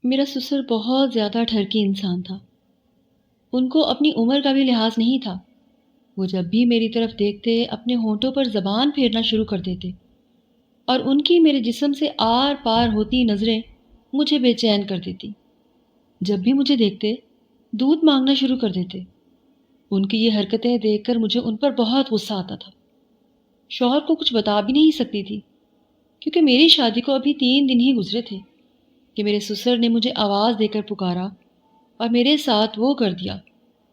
میرا سسر بہت زیادہ ٹھرکی انسان تھا۔ ان کو اپنی عمر کا بھی لحاظ نہیں تھا۔ وہ جب بھی میری طرف دیکھتے اپنے ہونٹوں پر زبان پھیرنا شروع کر دیتے اور ان کی میرے جسم سے آر پار ہوتی نظریں مجھے بے چین کر دیتی۔ جب بھی مجھے دیکھتے دودھ مانگنا شروع کر دیتے۔ ان کی یہ حرکتیں دیکھ کر مجھے ان پر بہت غصہ آتا تھا۔ شوہر کو کچھ بتا بھی نہیں سکتی تھی کیونکہ میری شادی کو ابھی 3 دن ہی گزرے تھے کہ میرے سسر نے مجھے آواز دے کر پکارا اور میرے ساتھ وہ کر دیا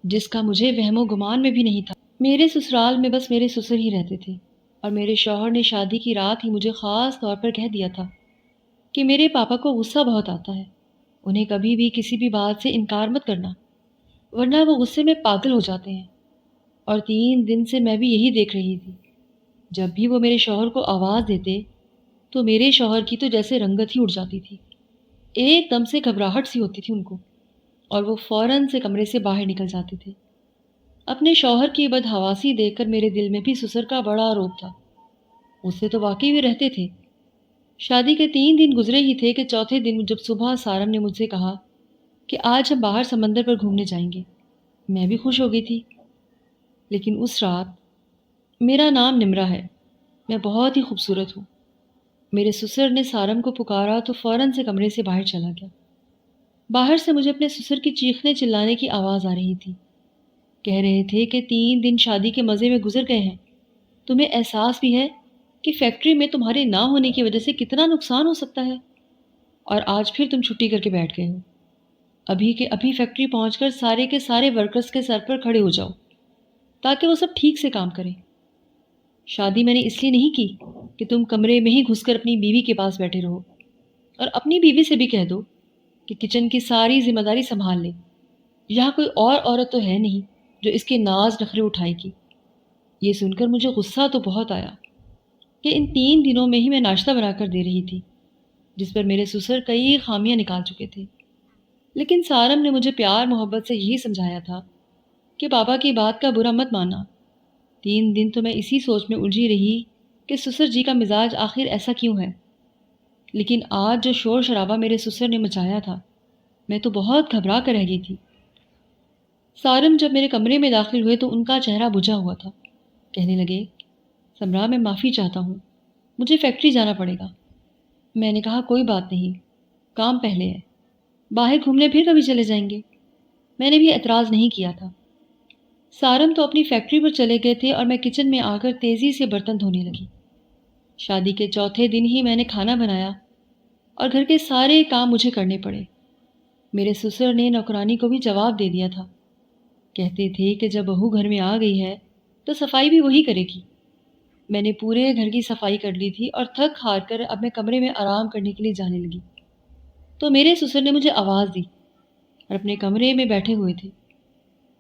جس کا مجھے وہم و گمان میں بھی نہیں تھا۔ میرے سسرال میں بس میرے سسر ہی رہتے تھے اور میرے شوہر نے شادی کی رات ہی مجھے خاص طور پر کہہ دیا تھا کہ میرے پاپا کو غصہ بہت آتا ہے، انہیں کبھی بھی کسی بھی بات سے انکار مت کرنا ورنہ وہ غصے میں پاگل ہو جاتے ہیں۔ اور 3 دن سے میں بھی یہی دیکھ رہی تھی، جب بھی وہ میرے شوہر کو آواز دیتے تو میرے شوہر کی تو جیسے رنگت ہی اڑ جاتی تھی، ایک دم سے گھبراہٹ سی ہوتی تھی ان کو اور وہ فوراً سے کمرے سے باہر نکل جاتے تھے۔ اپنے شوہر کی بدحواسی دیکھ کر میرے دل میں بھی سسر کا بڑا روب تھا۔ اس سے تو واقعی بھی رہتے تھے۔ شادی کے 3 دن گزرے ہی تھے کہ چوتھے دن جب صبح سارم نے مجھ سے کہا کہ آج ہم باہر سمندر پر گھومنے جائیں گے، میں بھی خوش ہو گئی تھی۔ لیکن اس رات، میرا نام نمرا ہے، میں بہت ہی خوبصورت ہوں، میرے سسر نے سارم کو پکارا تو فوراً سے کمرے سے باہر چلا گیا۔ باہر سے مجھے اپنے سسر کی چیخنے چلانے کی آواز آ رہی تھی۔ کہہ رہے تھے کہ 3 دن شادی کے مزے میں گزر گئے ہیں، تمہیں احساس بھی ہے کہ فیکٹری میں تمہارے نہ ہونے کی وجہ سے کتنا نقصان ہو سکتا ہے، اور آج پھر تم چھٹی کر کے بیٹھ گئے ہو۔ ابھی کے ابھی فیکٹری پہنچ کر سارے کے سارے ورکرز کے سر پر کھڑے ہو جاؤ تاکہ وہ سب ٹھیک سے کام کریں۔ شادی میں نے اس لیے نہیں کی کہ تم کمرے میں ہی گھس کر اپنی بیوی کے پاس بیٹھے رہو، اور اپنی بیوی سے بھی کہہ دو کہ کچن کی ساری ذمہ داری سنبھال لے۔ یہاں کوئی اور عورت تو ہے نہیں جو اس کے ناز نخرے اٹھائے گی۔ یہ سن کر مجھے غصہ تو بہت آیا کہ ان 3 دنوں میں ہی میں ناشتہ بنا کر دے رہی تھی جس پر میرے سسر کئی خامیاں نکال چکے تھے۔ لیکن سارم نے مجھے پیار محبت سے یہی سمجھایا تھا کہ پاپا کی بات کا برا مت ماننا۔ 3 دن تو میں اسی سوچ میں الجھی رہی کہ سسر جی کا مزاج آخر ایسا کیوں ہے۔ لیکن آج جو شور شرابہ میرے سسر نے مچایا تھا، میں تو بہت گھبرا کر رہ گئی تھی۔ سارم جب میرے کمرے میں داخل ہوئے تو ان کا چہرہ بجھا ہوا تھا۔ کہنے لگے، سمرا میں معافی چاہتا ہوں، مجھے فیکٹری جانا پڑے گا۔ میں نے کہا کوئی بات نہیں، کام پہلے ہے، باہر گھومنے پھر کبھی چلے جائیں گے۔ میں نے بھی اعتراض نہیں کیا تھا۔ سارم تو اپنی فیکٹری پر چلے گئے تھے اور میں کچن میں آ کر تیزی سے برتن دھونے لگی۔ شادی کے چوتھے دن ہی میں نے کھانا بنایا اور گھر کے سارے کام مجھے کرنے پڑے۔ میرے سسر نے نوکرانی کو بھی جواب دے دیا تھا۔ کہتے تھے کہ جب بہو گھر میں آ گئی ہے تو صفائی بھی وہی کرے گی۔ میں نے پورے گھر کی صفائی کر لی تھی اور تھک ہار کر اب میں کمرے میں آرام کرنے کے لیے جانے لگی تو میرے سسر نے مجھے آواز دی اور اپنے کمرے میں بیٹھے ہوئے تھے۔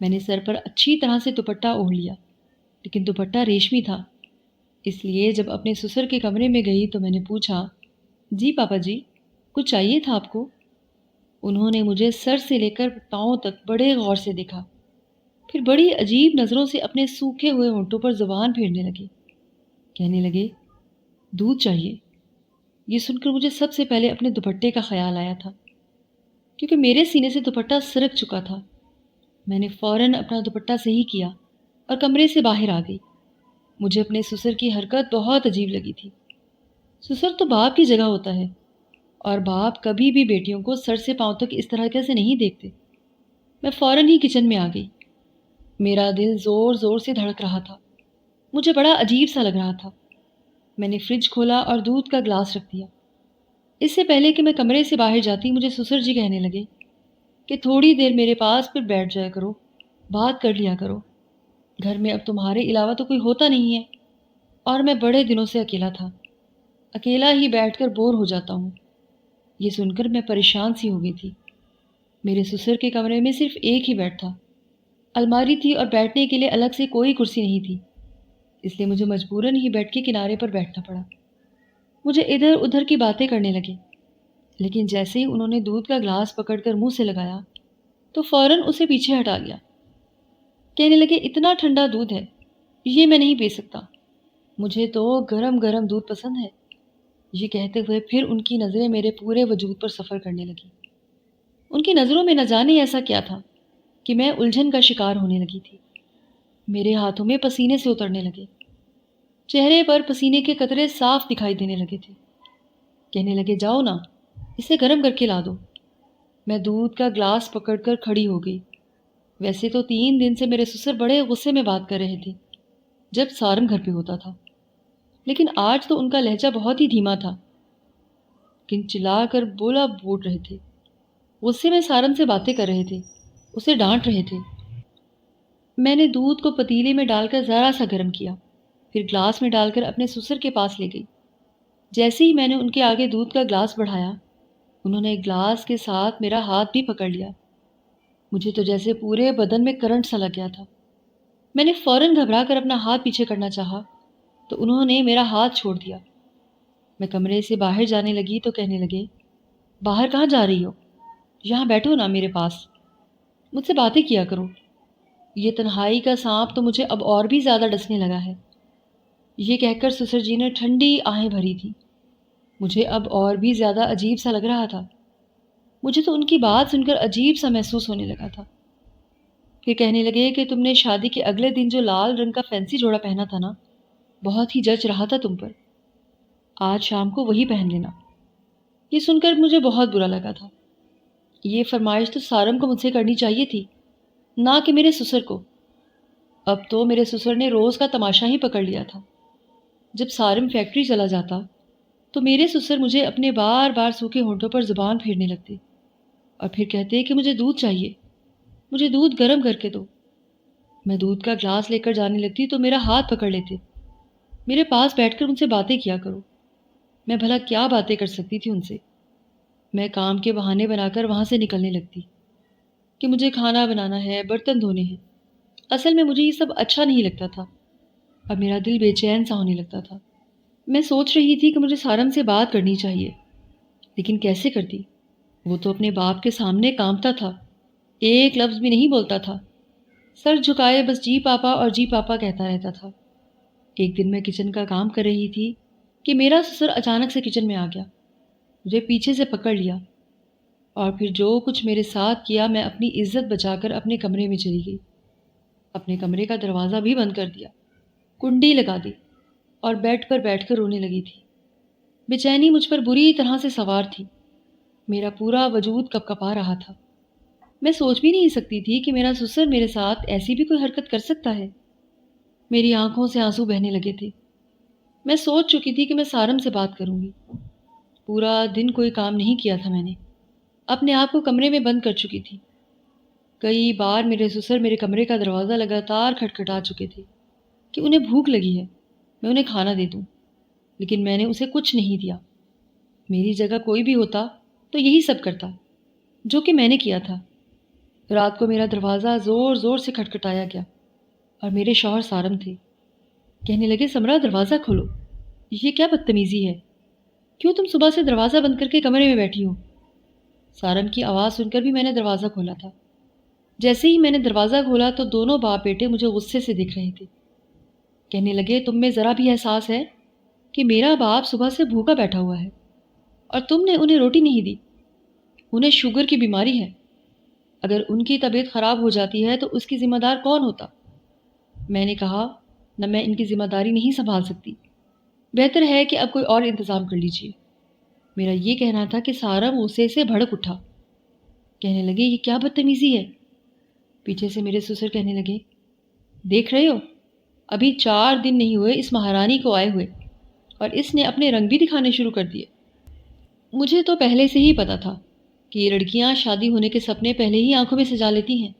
میں نے سر پر اچھی طرح سے دوپٹہ اوڑھ لیا، لیکن دوپٹہ ریشمی تھا، اس لیے جب اپنے سسر کے کمرے میں گئی تو میں نے پوچھا، جی پاپا جی، کچھ چاہیے تھا آپ کو؟ انہوں نے مجھے سر سے لے کر پاؤں تک بڑے غور سے دیکھا، پھر بڑی عجیب نظروں سے اپنے سوکھے ہوئے ہونٹوں پر زبان پھیرنے لگے۔ کہنے لگے، دودھ چاہیے۔ یہ سن کر مجھے سب سے پہلے اپنے دوپٹے کا خیال آیا تھا کیونکہ میرے سینے سے دوپٹہ سرک چکا تھا۔ میں نے فوراً اپنا دوپٹہ صحیح کیا اور کمرے سے باہر آ گئی۔ مجھے اپنے سسر کی حرکت بہت عجیب لگی تھی۔ سسر تو باپ کی جگہ ہوتا ہے اور باپ کبھی بھی بیٹیوں کو سر سے پاؤں تک اس طرح سے نہیں دیکھتے۔ میں فوراً ہی کچن میں آ گئی۔ میرا دل زور زور سے دھڑک رہا تھا، مجھے بڑا عجیب سا لگ رہا تھا۔ میں نے فریج کھولا اور دودھ کا گلاس رکھ دیا۔ اس سے پہلے کہ میں کمرے سے باہر جاتی مجھے سسر جی کہنے لگے کہ تھوڑی دیر میرے پاس پھر بیٹھ جایا کرو، بات کر لیا کرو، گھر میں اب تمہارے علاوہ تو کوئی ہوتا نہیں ہے اور میں بڑے دنوں سے اکیلا تھا، اکیلا ہی بیٹھ کر بور ہو جاتا ہوں۔ یہ سن کر میں پریشان سی ہو گئی تھی۔ میرے سسر کے کمرے میں صرف ایک ہی بیڈ تھا، الماری تھی اور بیٹھنے کے لیے الگ سے کوئی کرسی نہیں تھی، اس لیے مجھے مجبوراً ہی بیڈ کے کنارے پر بیٹھنا پڑا۔ مجھے ادھر ادھر کی باتیں کرنے لگے، لیکن جیسے ہی انہوں نے دودھ کا گلاس پکڑ کر منہ سے لگایا تو فوراً اسے پیچھے ہٹا لیا۔ کہنے لگے، اتنا ٹھنڈا دودھ ہے، یہ میں نہیں پی سکتا، مجھے تو گرم گرم دودھ پسند ہے۔ یہ کہتے ہوئے پھر ان کی نظریں میرے پورے وجود پر سفر کرنے لگی۔ ان کی نظروں میں نہ جانے ایسا کیا تھا کہ میں الجھن کا شکار ہونے لگی تھی۔ میرے ہاتھوں میں پسینے سے اترنے لگے، چہرے پر پسینے کے قطرے صاف دکھائی دینے لگے تھے۔ کہنے لگے جاؤ نا، اسے گرم کر کے لا دو۔ میں دودھ کا گلاس پکڑ کر کھڑی ہو گئی۔ ویسے تو 3 دن سے میرے سسر بڑے غصے میں بات کر رہے تھے جب سارم گھر پہ ہوتا تھا، لیکن آج تو ان کا لہجہ بہت ہی دھیما تھا، چلا کر بولا بوڑ رہے تھے۔ غصے میں سارم سے باتیں کر رہے تھے، اسے ڈانٹ رہے تھے۔ میں نے دودھ کو پتیلے میں ڈال کر ذرا سا گرم کیا، پھر گلاس میں ڈال کر اپنے سسر کے پاس لے گئی۔ جیسے ہی میں نے ان کے آگے دودھ کا گلاس بڑھایا، انہوں نے گلاس کے ساتھ میرا ہاتھ بھی پکڑ لیا۔ مجھے تو جیسے پورے بدن میں کرنٹ سا لگ گیا تھا۔ میں نے فوراً گھبرا کر اپنا ہاتھ پیچھے کرنا چاہا تو انہوں نے میرا ہاتھ چھوڑ دیا۔ میں کمرے سے باہر جانے لگی تو کہنے لگے باہر کہاں جا رہی ہو؟ یہاں بیٹھو نا میرے پاس، مجھ سے باتیں کیا کرو۔ یہ تنہائی کا سانپ تو مجھے اب اور بھی زیادہ ڈسنے لگا ہے۔ یہ کہہ کر سسر جی نے ٹھنڈی آہیں بھری تھی۔ مجھے اب اور بھی زیادہ عجیب سا لگ رہا تھا۔ مجھے تو ان کی بات سن کر عجیب سا محسوس ہونے لگا تھا۔ پھر کہنے لگے کہ تم نے شادی کے اگلے دن جو لال رنگ کا فینسی جوڑا پہنا تھا نا، بہت ہی جچ رہا تھا تم پر۔ آج شام کو وہی پہن لینا۔ یہ سن کر مجھے بہت برا لگا تھا۔ یہ فرمائش تو سارم کو مجھ سے کرنی چاہیے تھی، نہ کہ میرے سسر کو۔ اب تو میرے سسر نے روز کا تماشا ہی پکڑ لیا تھا۔ جب سارم فیکٹری چلا جاتا تو میرے سسر مجھے اپنے بار بار سوکھے ہونٹوں پر زبان پھیرنے لگتے اور پھر کہتے کہ مجھے دودھ چاہیے، مجھے دودھ گرم کر کے دو۔ میں دودھ کا گلاس لے کر جانے لگتی تو میرا ہاتھ پکڑ لیتے، میرے پاس بیٹھ کر ان سے باتیں کیا کرو۔ میں بھلا کیا باتیں کر سکتی تھی ان سے؟ میں کام کے بہانے بنا کر وہاں سے نکلنے لگتی کہ مجھے کھانا بنانا ہے، برتن دھونے ہیں۔ اصل میں مجھے یہ سب اچھا نہیں لگتا تھا۔ اب میرا دل بے چین سا ہونے لگتا تھا۔ میں سوچ رہی تھی کہ مجھے سارم سے بات کرنی چاہیے، لیکن کیسے کرتی؟ وہ تو اپنے باپ کے سامنے کانپتا تھا، ایک لفظ بھی نہیں بولتا تھا، سر جھکائے بس جی پاپا اور جی پاپا کہتا رہتا تھا۔ ایک دن میں کچن کا کام کر رہی تھی کہ میرا سسر اچانک سے کچن میں آ گیا، مجھے پیچھے سے پکڑ لیا اور پھر جو کچھ میرے ساتھ کیا، میں اپنی عزت بچا کر اپنے کمرے میں چلی گئی۔ اپنے کمرے کا دروازہ بھی بند کر دیا، کنڈی لگا دی اور بیڈ پر بیٹھ کر رونے لگی تھی۔ بے چینی مجھ پر بری طرح سے سوار تھی، میرا پورا وجود کپ کپا رہا تھا۔ میں سوچ بھی نہیں سکتی تھی کہ میرا سسر میرے ساتھ ایسی بھی کوئی حرکت کر سکتا ہے۔ میری آنکھوں سے آنسو بہنے لگے تھے۔ میں سوچ چکی تھی کہ میں سارم سے بات کروں گی۔ پورا دن کوئی کام نہیں کیا تھا، میں نے اپنے آپ کو کمرے میں بند کر چکی تھی۔ کئی بار میرے سسر میرے کمرے کا دروازہ لگاتار کھٹکھٹا چکے تھے کہ انہیں بھوک لگی ہے، میں انہیں کھانا دے دوں، لیکن میں نے اسے کچھ نہیں دیا۔ میری جگہ کوئی بھی ہوتا تو یہی سب کرتا جو کہ میں نے کیا تھا۔ رات کو میرا دروازہ زور زور سے کھٹکھٹایا گیا اور میرے شوہر سارم تھے۔ کہنے لگے سمرا دروازہ کھولو، یہ کیا بدتمیزی ہے؟ کیوں تم صبح سے دروازہ بند کر کے کمرے میں بیٹھی ہو؟ سارم کی آواز سن کر بھی میں نے دروازہ کھولا تھا۔ جیسے ہی میں نے دروازہ کھولا تو دونوں باپ بیٹے مجھے غصے سے دیکھ رہے تھے۔ کہنے لگے تم میں ذرا بھی احساس ہے کہ میرا باپ صبح سے بھوکا بیٹھا ہوا ہے اور تم نے انہیں روٹی نہیں دی؟ انہیں شوگر کی بیماری ہے، اگر ان کی طبیعت خراب ہو جاتی ہے تو اس کی ذمہ دار کون ہوتا؟ میں نے کہا نہ، میں ان کی ذمہ داری نہیں سنبھال سکتی، بہتر ہے کہ اب کوئی اور انتظام کر لیجیے۔ میرا یہ کہنا تھا کہ سارم غصے سے بھڑک اٹھا۔ کہنے لگے یہ کیا بدتمیزی ہے؟ پیچھے سے میرے سسر کہنے لگے دیکھ رہے ہو، ابھی 4 دن نہیں ہوئے اس مہارانی کو آئے ہوئے اور اس نے اپنے رنگ بھی دکھانے شروع کر دیے۔ مجھے تو پہلے سے ہی پتا تھا کہ یہ لڑکیاں شادی ہونے کے سپنے پہلے ہی آنکھوں میں سجا لیتی ہیں۔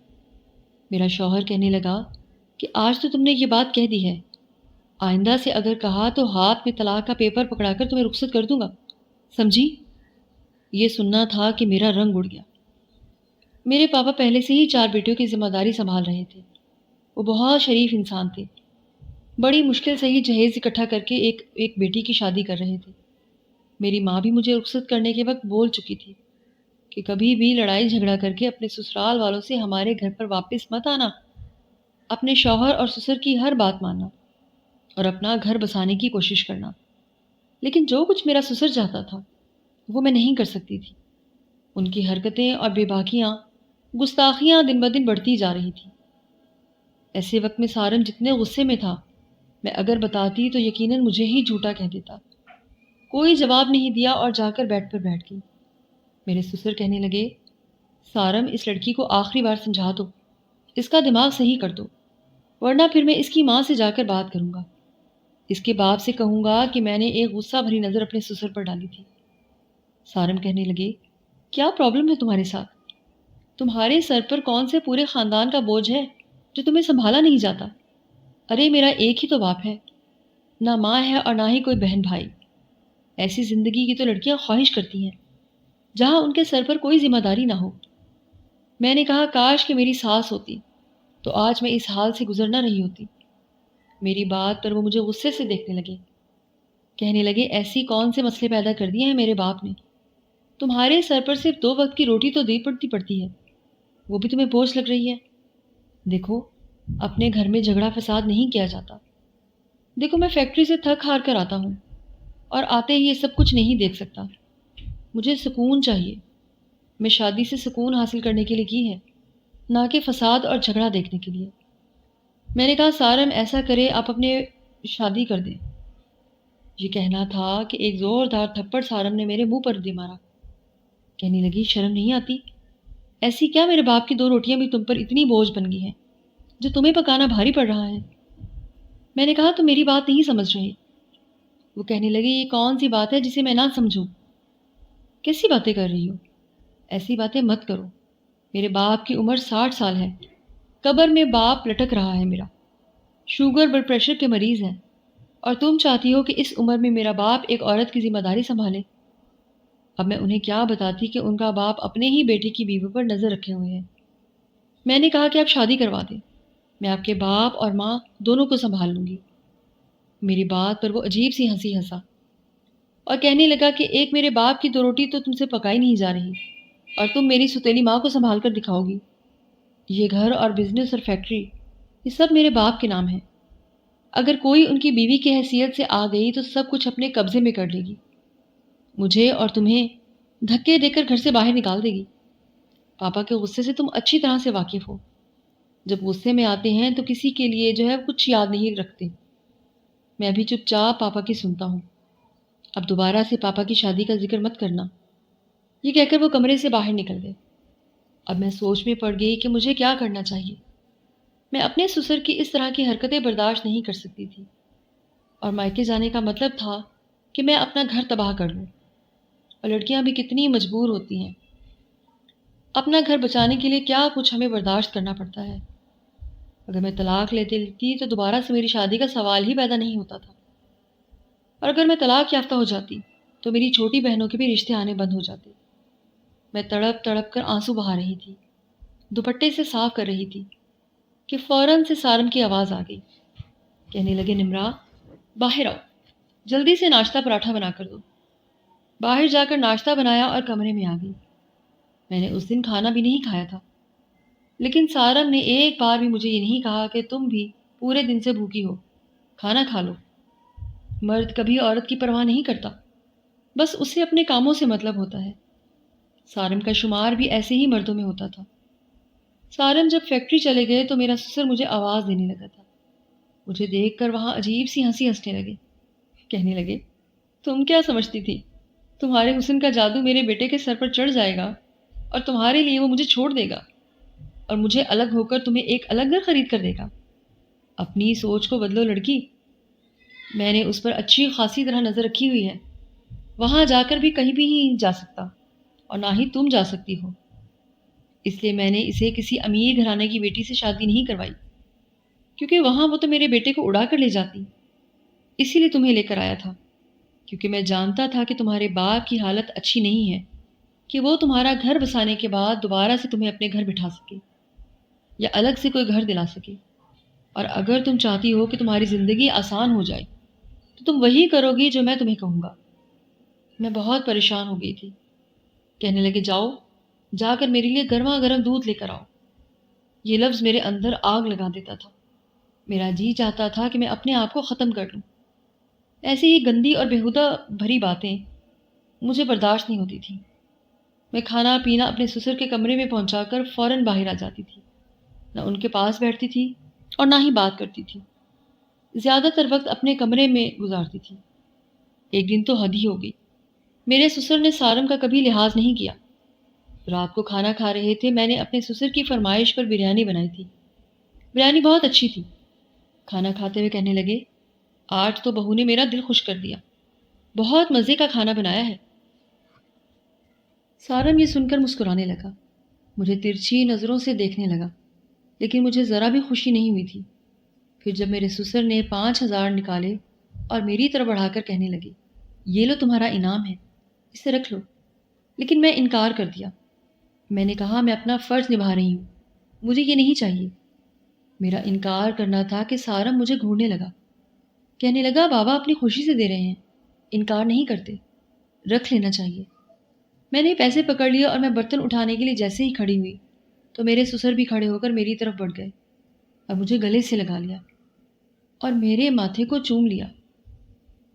میرا شوہر کہنے لگا کہ آج تو تم نے یہ بات کہہ دی ہے، آئندہ سے اگر کہا تو ہاتھ میں طلاق کا پیپر پکڑا کر تمہیں رخصت کر دوں گا، سمجھی؟ یہ سننا تھا کہ میرا رنگ اڑ گیا۔ میرے پاپا پہلے سے ہی 4 بیٹیوں کی ذمہ داری سنبھال رہے تھے۔ وہ بہت شریف انسان تھے، بڑی مشکل سے ہی جہیز اکٹھا کر کے ایک بیٹی کی شادی کر رہے تھے۔ میری ماں بھی مجھے رخصت کرنے کے وقت بول چکی تھی کہ کبھی بھی لڑائی جھگڑا کر کے اپنے سسرال والوں سے ہمارے گھر پر واپس مت آنا، اپنے شوہر اور سسر کی ہر بات ماننا اور اپنا گھر بسانے کی کوشش کرنا۔ لیکن جو کچھ میرا سسر چاہتا تھا وہ میں نہیں کر سکتی تھی۔ ان کی حرکتیں اور بے باکیاں، گستاخیاں دن بدن بڑھتی جا رہی تھیں۔ ایسے وقت میں سارن جتنے غصے میں تھا، میں اگر بتاتی تو یقیناً مجھے ہی جھوٹا کہہ دیتا۔ کوئی جواب نہیں دیا اور جا کر بیڈ پر بیٹھ گئی۔ میرے سسر کہنے لگے، سارم، اس لڑکی کو آخری بار سمجھا دو، اس کا دماغ صحیح کر دو، ورنہ پھر میں اس کی ماں سے جا کر بات کروں گا۔ اس کے باپ سے کہوں گا کہ میں نے ایک غصہ بھری نظر اپنے سسر پر ڈالی تھی۔ سارم کہنے لگے، کیا پرابلم ہے تمہارے ساتھ؟ تمہارے سر پر کون سے پورے خاندان کا بوجھ ہے جو تمہیں سنبھالا نہیں جاتا؟ ارے میرا ایک ہی تو باپ ہے، نہ ماں ہے اور نہ ہی کوئی بہن بھائی۔ ایسی زندگی کی تو لڑکیاں خواہش کرتی ہیں جہاں ان کے سر پر کوئی ذمہ داری نہ ہو۔ میں نے کہا کاش کہ میری ساس ہوتی تو آج میں اس حال سے گزر نہ رہی ہوتی۔ میری بات پر وہ مجھے غصے سے دیکھنے لگے، کہنے لگے، ایسی کون سے مسئلے پیدا کر دیے ہیں میرے باپ نے؟ تمہارے سر پر صرف 2 وقت کی روٹی تو دی پڑتی ہے، وہ بھی تمہیں بوجھ لگ رہی ہے۔ دیکھو، اپنے گھر میں جھگڑا فساد نہیں کیا جاتا۔ دیکھو، میں فیکٹری سے تھک ہار کر آتا ہوں اور آتے ہی یہ سب کچھ نہیں دیکھ سکتا۔ مجھے سکون چاہیے۔ میں شادی سے سکون حاصل کرنے کے لیے کی ہے، نہ کہ فساد اور جھگڑا دیکھنے کے لیے۔ میں نے کہا، سارم ایسا کرے، آپ اپنے شادی کر دیں۔ یہ کہنا تھا کہ ایک زوردار تھپڑ سارم نے میرے منہ پر دے مارا۔ کہنے لگی، شرم نہیں آتی؟ ایسی کیا میرے باپ کی 2 روٹیاں بھی تم پر اتنی بوجھ بن گئی ہیں جو تمہیں پکانا بھاری پڑ رہا ہے؟ میں نے کہا، تم میری بات نہیں سمجھ رہے۔ وہ کہنے لگی، یہ کون سی بات ہے جسے میں نہ سمجھوں؟ کیسی باتیں کر رہی ہو؟ ایسی باتیں مت کرو۔ میرے باپ کی عمر 60 سال ہے، قبر میں باپ لٹک رہا ہے میرا، شوگر بلڈ پریشر کے مریض ہیں، اور تم چاہتی ہو کہ اس عمر میں میرا باپ ایک عورت کی ذمہ داری سنبھالے؟ اب میں انہیں کیا بتاتی کہ ان کا باپ اپنے ہی بیٹے کی بیوی پر نظر رکھے ہوئے ہیں۔ میں نے کہا کہ آپ شادی کروا دیں، میں آپ کے باپ اور ماں دونوں کو سنبھال لوں گی۔ میری بات پر وہ عجیب سی ہنسی ہنسا اور کہنے لگا کہ ایک میرے باپ کی 2 روٹی تو تم سے پکائی نہیں جا رہی، اور تم میری ستیلی ماں کو سنبھال کر دکھاؤ گی۔ یہ گھر اور بزنس اور فیکٹری، یہ سب میرے باپ کے نام ہے۔ اگر کوئی ان کی بیوی کی حیثیت سے آ گئی تو سب کچھ اپنے قبضے میں کر لے گی، مجھے اور تمہیں دھکے دے کر گھر سے باہر نکال دے گی۔ پاپا کے غصے سے تم اچھی طرح سے واقف ہو۔ جب غصے میں آتے ہیں تو کسی کے لیے جو ہے کچھ یاد نہیں رکھتے۔ میں ابھی چپ چاپ پاپا کی سنتا ہوں۔ اب دوبارہ سے پاپا کی شادی کا ذکر مت کرنا۔ یہ کہہ کر وہ کمرے سے باہر نکل گئے۔ اب میں سوچ میں پڑ گئی کہ مجھے کیا کرنا چاہیے۔ میں اپنے سسر کی اس طرح کی حرکتیں برداشت نہیں کر سکتی تھی، اور مائکے جانے کا مطلب تھا کہ میں اپنا گھر تباہ کر لوں۔ اور لڑکیاں بھی کتنی مجبور ہوتی ہیں، اپنا گھر بچانے کے لیے کیا کچھ ہمیں برداشت کرنا پڑتا ہے۔ اگر میں طلاق لیتی تو دوبارہ سے میری شادی کا سوال ہی پیدا نہیں ہوتا تھا، اور اگر میں طلاق یافتہ ہو جاتی تو میری چھوٹی بہنوں کے بھی رشتے آنے بند ہو جاتے۔ میں تڑپ تڑپ کر آنسو بہا رہی تھی، دوپٹے سے صاف کر رہی تھی کہ فوراً سے سارم کی آواز آ گئی۔ کہنے لگے، نمرا، باہر آؤ، جلدی سے ناشتہ پراٹھا بنا کر دو۔ باہر جا کر ناشتہ بنایا اور کمرے میں آ گئی۔ میں نے اس دن کھانا بھی نہیں کھایا تھا، لیکن سارم نے ایک بار بھی مجھے یہ نہیں کہا کہ تم بھی پورے دن سے بھوکی ہو، کھانا کھا لو۔ مرد کبھی عورت کی پرواہ نہیں کرتا، بس اسے اپنے کاموں سے مطلب ہوتا ہے۔ سارم کا شمار بھی ایسے ہی مردوں میں ہوتا تھا۔ سارم جب فیکٹری چلے گئے تو میرا سسر مجھے آواز دینے لگا تھا۔ مجھے دیکھ کر وہاں عجیب سی ہنسی ہنسنے لگے۔ کہنے لگے، تم کیا سمجھتی تھی؟ تمہارے حسن کا جادو میرے بیٹے کے سر پر چڑھ جائے گا اور تمہارے لیے وہ مجھے چھوڑ دے گا اور مجھے الگ ہو کر تمہیں ایک الگ گھر خرید کر دے گا۔ اپنی سوچ کو بدلو لڑکی، میں نے اس پر اچھی خاصی طرح نظر رکھی ہوئی ہے۔ وہاں جا کر بھی کہیں بھی نہیں جا سکتا، اور نہ ہی تم جا سکتی ہو۔ اس لیے میں نے اسے کسی امیر گھرانے کی بیٹی سے شادی نہیں کروائی، کیونکہ وہاں وہ تو میرے بیٹے کو اڑا کر لے جاتی۔ اسی لیے تمہیں لے کر آیا تھا، کیونکہ میں جانتا تھا کہ تمہارے باپ کی حالت اچھی نہیں ہے کہ وہ تمہارا گھر بسانے کے بعد دوبارہ سے تمہیں اپنے گھر بٹھا سکے یا الگ سے کوئی گھر دلا سکے۔ اور اگر تم چاہتی ہو کہ تمہاری زندگی آسان ہو جائے تو تم وہی کرو گی جو میں تمہیں کہوں گا۔ میں بہت پریشان ہو گئی تھی۔ کہنے لگے، جاؤ، جا کر میرے لیے گرما گرم دودھ لے کر آؤ۔ یہ لفظ میرے اندر آگ لگا دیتا تھا۔ میرا جی چاہتا تھا کہ میں اپنے آپ کو ختم کر لوں۔ ایسی ہی گندی اور بیہودہ بھری باتیں مجھے برداشت نہیں ہوتی تھی۔ میں کھانا پینا اپنے سسر کے کمرے میں پہنچا کر فوراً باہر آ جاتی تھی، نہ ان کے پاس بیٹھتی تھی اور نہ ہی بات کرتی تھی، زیادہ تر وقت اپنے کمرے میں گزارتی تھی۔ ایک دن تو حد ہی ہو گئی، میرے سسر نے سارم کا کبھی لحاظ نہیں کیا۔ رات کو کھانا کھا رہے تھے، میں نے اپنے سسر کی فرمائش پر بریانی بنائی تھی۔ بریانی بہت اچھی تھی۔ کھانا کھاتے ہوئے کہنے لگے، آج تو بہو نے میرا دل خوش کر دیا، بہت مزے کا کھانا بنایا ہے۔ سارم یہ سن کر مسکرانے لگا، مجھے ترچھی نظروں سے دیکھنے لگا، لیکن مجھے ذرا بھی خوشی نہیں ہوئی تھی۔ پھر جب میرے سسر نے 5,000 نکالے اور میری طرف بڑھا کر کہنے لگے، یہ لو تمہارا انعام ہے، اسے رکھ لو، لیکن میں انکار کر دیا۔ میں نے کہا میں اپنا فرض نبھا رہی ہوں، مجھے یہ نہیں چاہیے۔ میرا انکار کرنا تھا کہ سارم مجھے گھورنے لگا، کہنے لگا بابا اپنی خوشی سے دے رہے ہیں، انکار نہیں کرتے، رکھ لینا چاہیے۔ میں نے پیسے پکڑ لیے اور میں برتن اٹھانے کے لیے جیسے ہی کھڑی ہوئی تو میرے سسر بھی کھڑے ہو کر میری طرف بڑھ گئے اور مجھے گلے سے لگا لیا اور میرے ماتھے کو چوم لیا۔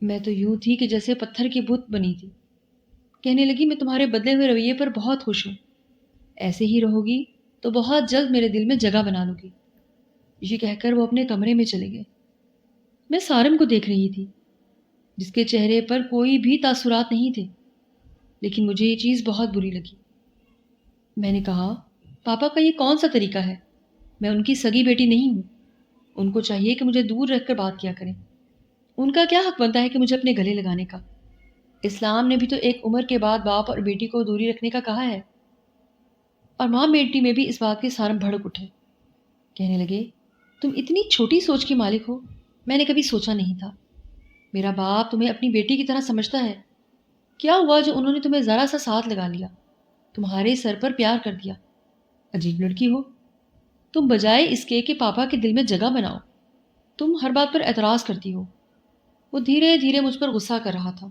میں تو یوں تھی کہ جیسے پتھر کی بت بنی تھی۔ کہنے لگی میں تمہارے بدلے ہوئے رویے پر بہت خوش ہوں، ایسے ہی رہو گی تو بہت جلد میرے دل میں جگہ بنا لو گی۔ یہ کہہ کر وہ اپنے کمرے میں چلے گئے۔ میں سارم کو دیکھ رہی تھی، جس کے چہرے پر کوئی بھی تاثرات نہیں تھے، لیکن مجھے یہ چیز بہت بری لگی۔ میں نے کہا، پاپا کا یہ کون سا طریقہ ہے؟ میں ان کی سگی بیٹی نہیں ہوں، ان کو چاہیے کہ مجھے دور رکھ کر بات کیا کریں۔ ان کا کیا حق بنتا ہے کہ مجھے اپنے گلے لگانے کا؟ اسلام نے بھی تو ایک عمر کے بعد باپ اور بیٹی کو دوری رکھنے کا کہا ہے۔ اور ماں بیٹی میں بھی اس بات کے سارم بھڑک اٹھے، کہنے لگے، تم اتنی چھوٹی سوچ کے مالک ہو، میں نے کبھی سوچا نہیں تھا۔ میرا باپ تمہیں اپنی بیٹی کی طرح سمجھتا ہے، کیا ہوا جو انہوں نے تمہیں ذرا سا ساتھ لگا لیا، تمہارے سر پر پیار کر دیا؟ عجیب لڑکی ہو تم، بجائے اس کے کہ پاپا کے دل میں جگہ بناؤ، تم ہر بات پر اعتراض کرتی ہو۔ وہ دھیرے دھیرے مجھ پر غصہ کر رہا تھا،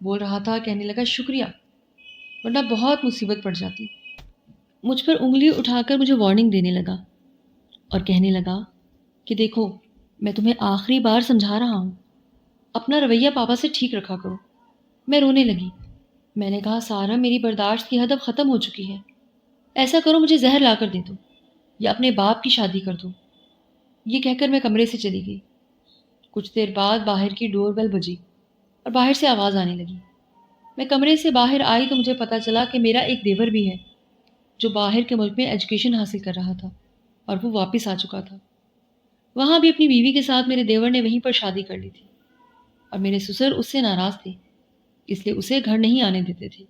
بول رہا تھا، کہنے لگا، شکریہ، ورنہ بہت مصیبت پڑ جاتی۔ مجھ پر انگلی اٹھا کر مجھے وارننگ دینے لگا اور کہنے لگا کہ دیکھو، میں تمہیں آخری بار سمجھا رہا ہوں، اپنا رویہ پاپا سے ٹھیک رکھا کرو۔ میں رونے لگی۔ میں نے کہا، سارا میری برداشت کی حد اب ختم ہو چکی ہے، ایسا کرو مجھے زہر لا کر دے دو یا اپنے باپ کی شادی کر دو۔ یہ کہہ کر میں کمرے سے چلی گئی۔ کچھ دیر بعد باہر کی ڈور بیل بجی اور باہر سے آواز آنے لگی۔ میں کمرے سے باہر آئی تو مجھے پتا چلا کہ میرا ایک دیور بھی ہے جو باہر کے ملک میں ایجوکیشن حاصل کر رہا تھا اور وہ واپس آ چکا تھا۔ وہاں بھی اپنی بیوی کے ساتھ میرے دیور نے وہیں پر شادی کر لی تھی اور میرے سسر اس سے ناراض تھے، اس لیے اسے گھر نہیں آنے دیتے تھے،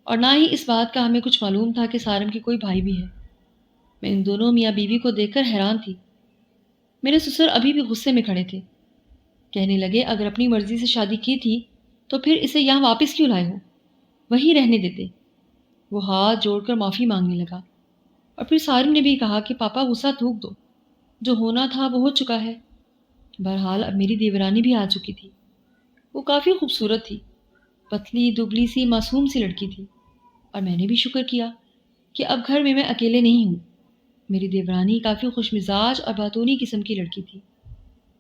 اور نہ ہی اس بات کا ہمیں کچھ معلوم تھا کہ سارم کی کوئی بھائی بھی ہے۔ میں ان دونوں میاں بیوی کو دیکھ کر حیران تھی۔ میرے سسر ابھی بھی غصے میں کھڑے تھے، کہنے لگے، اگر اپنی مرضی سے شادی کی تھی تو پھر اسے یہاں واپس کیوں لائے ہو؟ وہیں رہنے دیتے۔ وہ ہاتھ جوڑ کر معافی مانگنے لگا اور پھر سارم نے بھی کہا کہ پاپا غصہ تھوک دو، جو ہونا تھا وہ ہو چکا ہے۔ بہرحال اب میری دیورانی بھی آ چکی تھی۔ وہ کافی خوبصورت تھی، پتلی دبلی سی معصوم سی لڑکی تھی، اور میں نے بھی شکر کیا کہ اب گھر میں اکیلے نہیں ہوں۔ میری دیورانی کافی خوش مزاج اور باتونی قسم کی لڑکی تھی،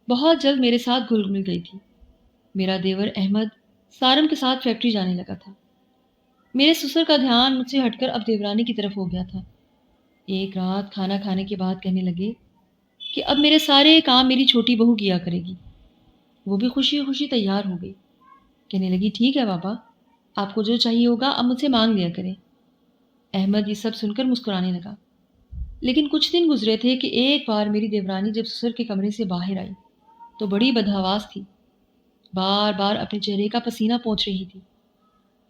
بہت جلد میرے ساتھ گھل مل گئی تھی۔ میرا دیور احمد سارم کے ساتھ فیکٹری جانے لگا تھا۔ میرے سسر کا دھیان مجھ سے ہٹ کر اب دیورانی کی طرف ہو گیا تھا۔ ایک رات کھانا کھانے کے بعد کہنے لگے کہ اب میرے سارے کام میری چھوٹی بہو کیا کرے گی۔ وہ بھی خوشی خوشی تیار ہو گئی، کہنے لگی، ٹھیک ہے بابا، آپ کو جو چاہیے ہوگا اب مجھ سے مانگ لیا کریں۔ احمد یہ سب سن کر مسکرانے لگا۔ لیکن کچھ دن گزرے تھے کہ ایک بار میری دیورانی جب سسر کے کمرے سے باہر آئی تو بڑی بدحواس تھی، بار بار اپنے چہرے کا پسینہ پوچھ رہی تھی۔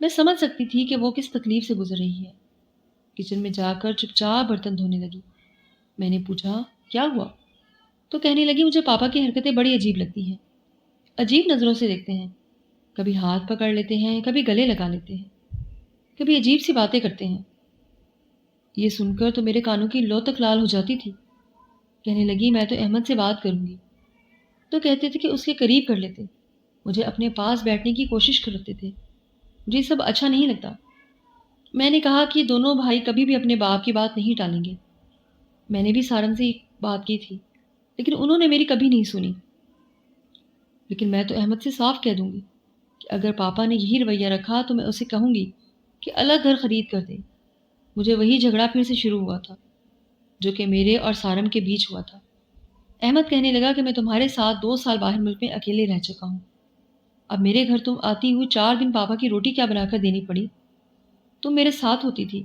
میں سمجھ سکتی تھی کہ وہ کس تکلیف سے گزر رہی ہے۔ کچن میں جا کر چپ چاپ برتن دھونے لگی۔ میں نے پوچھا، کیا ہوا؟ تو کہنے لگی، مجھے پاپا کی حرکتیں بڑی عجیب لگتی ہیں، عجیب نظروں سے دیکھتے ہیں، کبھی ہاتھ پکڑ لیتے ہیں، کبھی گلے لگا لیتے ہیں، کبھی عجیب سی باتیں کرتے ہیں۔ یہ سن کر تو میرے کانوں کی لو تک لال ہو جاتی تھی۔ کہنے لگی، میں تو احمد سے بات کروں گی۔ تو کہتے تھے کہ اس کے قریب کر لیتے، مجھے اپنے پاس بیٹھنے کی کوشش کرتے تھے، مجھے سب اچھا نہیں لگتا۔ میں نے کہا کہ یہ دونوں بھائی کبھی بھی اپنے باپ کی بات نہیں ٹالیں گے۔ میں نے بھی سارم سے بات کی تھی، لیکن انہوں نے میری کبھی نہیں سنی۔ لیکن میں تو احمد سے صاف کہہ دوں گی کہ اگر پاپا نے یہی رویہ رکھا تو میں اسے کہوں گی کہ الگ گھر خرید کر دیں۔ مجھے وہی جھگڑا پھر سے شروع ہوا تھا جو کہ میرے اور سارم کے بیچ ہوا تھا۔ احمد کہنے لگا کہ میں تمہارے ساتھ 2 سال باہر ملک میں اکیلے رہ چکا ہوں، اب میرے گھر تم آتی ہوئی 4 دن پاپا کی روٹی کیا بنا کر دینی پڑی؟ تم میرے ساتھ ہوتی تھی،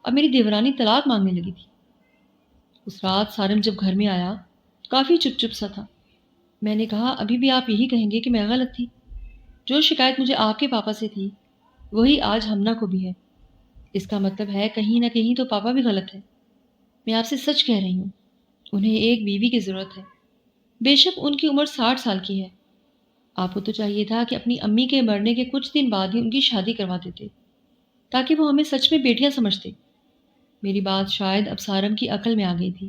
اب میری دیورانی طلاق مانگنے لگی تھی۔ اس رات سارم جب گھر میں آیا کافی چپ چپ سا تھا۔ میں نے کہا ابھی بھی آپ یہی کہیں گے کہ میں غلط تھی؟ جو شکایت مجھے آپ کے پاپا سے تھی وہی آج ہمنا کو بھی ہے۔ اس کا مطلب ہے کہیں نہ کہیں تو پاپا بھی غلط ہے۔ میں آپ سے سچ کہہ رہی ہوں، انہیں ایک بیوی کی ضرورت ہے، بے شک ان کی عمر 60 سال کی ہے۔ آپ کو تو چاہیے تھا کہ اپنی امی کے مرنے کے کچھ دن بعد ہی ان کی شادی کروا دیتے تاکہ وہ ہمیں سچ میں بیٹیاں سمجھتے۔ میری بات شاید اب سارم کی عقل میں آ گئی تھی۔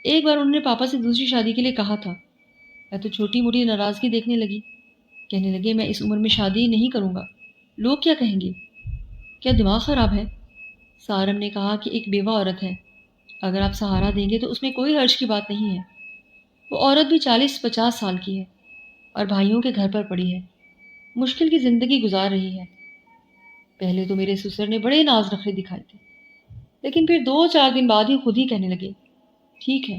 ایک بار انہوں نے پاپا سے دوسری شادی کے لیے کہا تھا۔ میں تو چھوٹی موٹی ناراضگی دیکھنے لگی، کہنے لگے میں اس عمر میں شادی نہیں کروں گا، لوگ کیا کہیں گے؟ کیا دماغ خراب ہے؟ سارم نے کہا کہ ایک بیوہ عورت ہے، اگر آپ سہارا دیں گے تو اس میں کوئی حرج کی بات نہیں ہے۔ وہ عورت بھی 40-50 سال کی ہے اور بھائیوں کے گھر پر پڑی ہے، مشکل کی زندگی گزار رہی ہے۔ پہلے تو میرے سسر نے بڑے ناز نخرے دکھائے تھے، لیکن پھر 2-4 دن بعد ہی خود ہی کہنے لگے ٹھیک ہے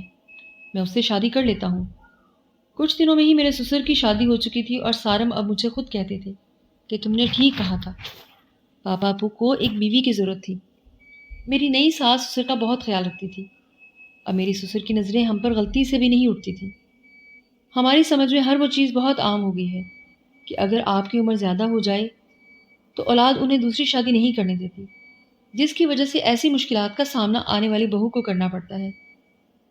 میں اس سے شادی کر لیتا ہوں۔ کچھ دنوں میں ہی میرے سسر کی شادی ہو چکی تھی اور سارم اب مجھے خود کہتے تھے کہ تم نے ٹھیک کہا تھا، پاپا ابو کو ایک بیوی کی ضرورت تھی۔ میری نئی ساس سسر کا بہت خیال رکھتی تھی اور میری سسر کی نظریں ہم پر غلطی سے بھی نہیں اٹھتی تھیں۔ ہماری سمجھ میں ہر وہ چیز بہت عام ہو گئی ہے کہ اگر آپ کی عمر زیادہ ہو جائے تو اولاد انہیں دوسری شادی نہیں کرنے دیتی، جس کی وجہ سے ایسی مشکلات کا سامنا آنے والی بہو کو کرنا پڑتا ہے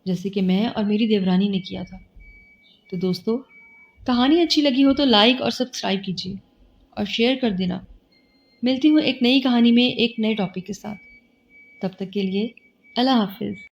جیسے کہ میں اور میری دیورانی نے کیا تھا۔ تو دوستو، کہانی اچھی لگی ہو تو لائک اور سبسکرائب کیجیے اور شیئر کر دینا۔ ملتی ہوں ایک نئی کہانی میں ایک نئے ٹاپک کے ساتھ، تب تک کے لیے اللہ حافظ۔